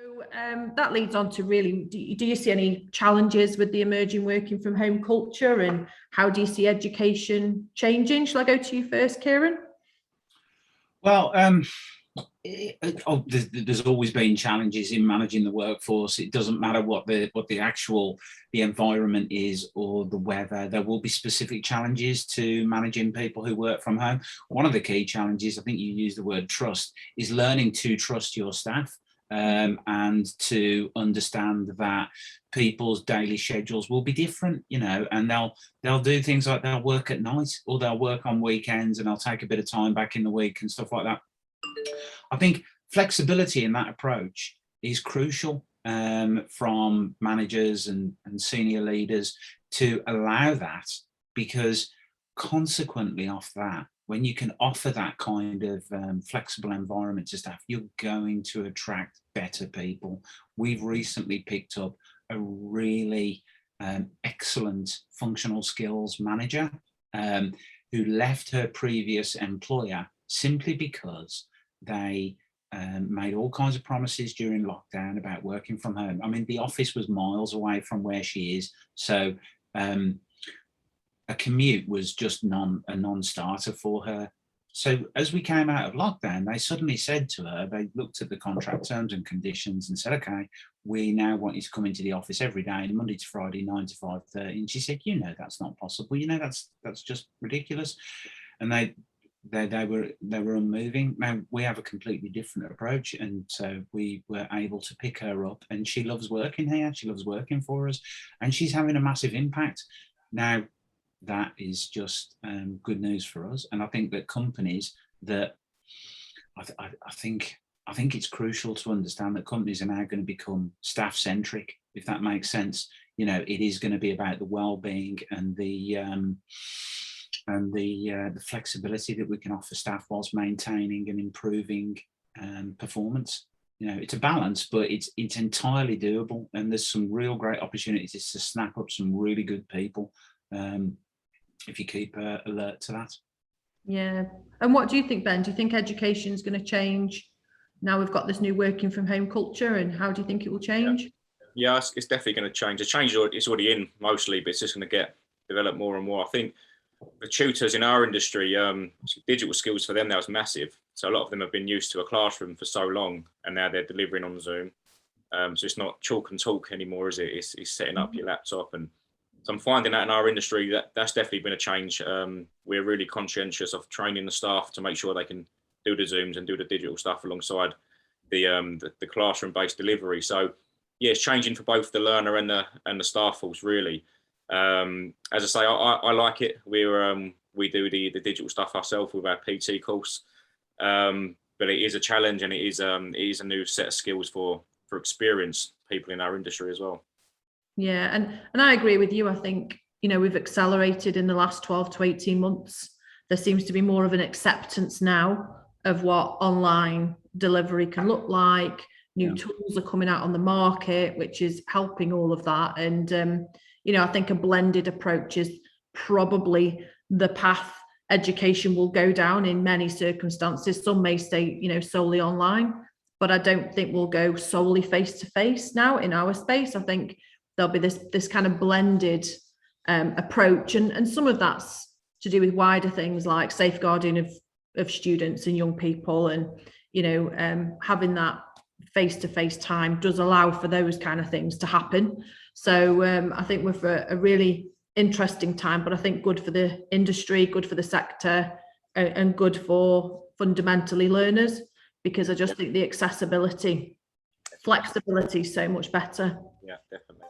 So that leads on to really, do you see any challenges with the emerging working from home culture, and how do you see education changing? Shall I go to you first, Kieran? Well, there's always been challenges in managing the workforce. It doesn't matter what the actual the environment is or the weather. There will be specific challenges to managing people who work from home. One of the key challenges, I think you used the word trust, is learning to trust your staff. And to understand that people's daily schedules will be different, and they'll do things like they'll work at night or they'll work on weekends and they'll take a bit of time back in the week and stuff like that. I think flexibility in that approach is crucial from managers and senior leaders to allow that, because consequently off that, when you can offer that kind of flexible environment to staff, you're going to attract better people. We've recently picked up a really excellent functional skills manager who left her previous employer simply because they made all kinds of promises during lockdown about working from home. I mean, the office was miles away from where she is, so a commute was just a non-starter for her. So as we came out of lockdown, they suddenly said to her, they looked at the contract terms and conditions and said, okay, we now want you to come into the office every day, Monday to Friday, 9 to 5:30. And she said, that's not possible. That's just ridiculous. And they were unmoving. Now we have a completely different approach, and so we were able to pick her up, and she loves working here. She loves working for us, and she's having a massive impact. Now, that is just good news for us, and I think that companies that I think it's crucial to understand that companies are now going to become staff centric, if that makes sense. It is going to be about the well-being and the flexibility that we can offer staff whilst maintaining and improving performance. It's a balance, but it's entirely doable, and there's some real great opportunities to snap up some really good people if you keep alert to that. Yeah. And what do you think, Ben? Do you think education is going to change now we've got this new working from home culture, and how do you think it will change? Yeah, it's definitely going to change. The change is already in mostly, but it's just going to get developed more and more. I think the tutors in our industry, digital skills for them now is massive. So a lot of them have been used to a classroom for so long, and now they're delivering on Zoom. So it's not chalk and talk anymore, is it? It's setting up your laptop. And so I'm finding that in our industry, that's definitely been a change. We're really conscientious of training the staff to make sure they can do the Zooms and do the digital stuff alongside the classroom-based delivery. So yeah, it's changing for both the learner and the staff force, really. As I say, I like it. We do the digital stuff ourselves with our PT course, but it is a challenge, and it is a new set of skills for experienced people in our industry as well. Yeah, and I agree with you. I think we've accelerated in the last 12 to 18 months. There seems to be more of an acceptance now of what online delivery can look like. New tools are coming out on the market, which is helping all of that. And I think a blended approach is probably the path education will go down in many circumstances. Some may stay, solely online, but I don't think we'll go solely face to face now in our space. I think there'll be this kind of blended approach, and some of that's to do with wider things like safeguarding of students and young people, and having that face-to-face time does allow for those kind of things to happen. So I think we're for a really interesting time, but I think good for the industry, good for the sector, and good for fundamentally learners, because I just think the accessibility, flexibility is so much better. Yeah, definitely.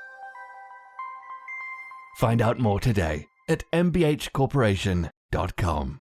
Find out more today at mbhcorporation.com.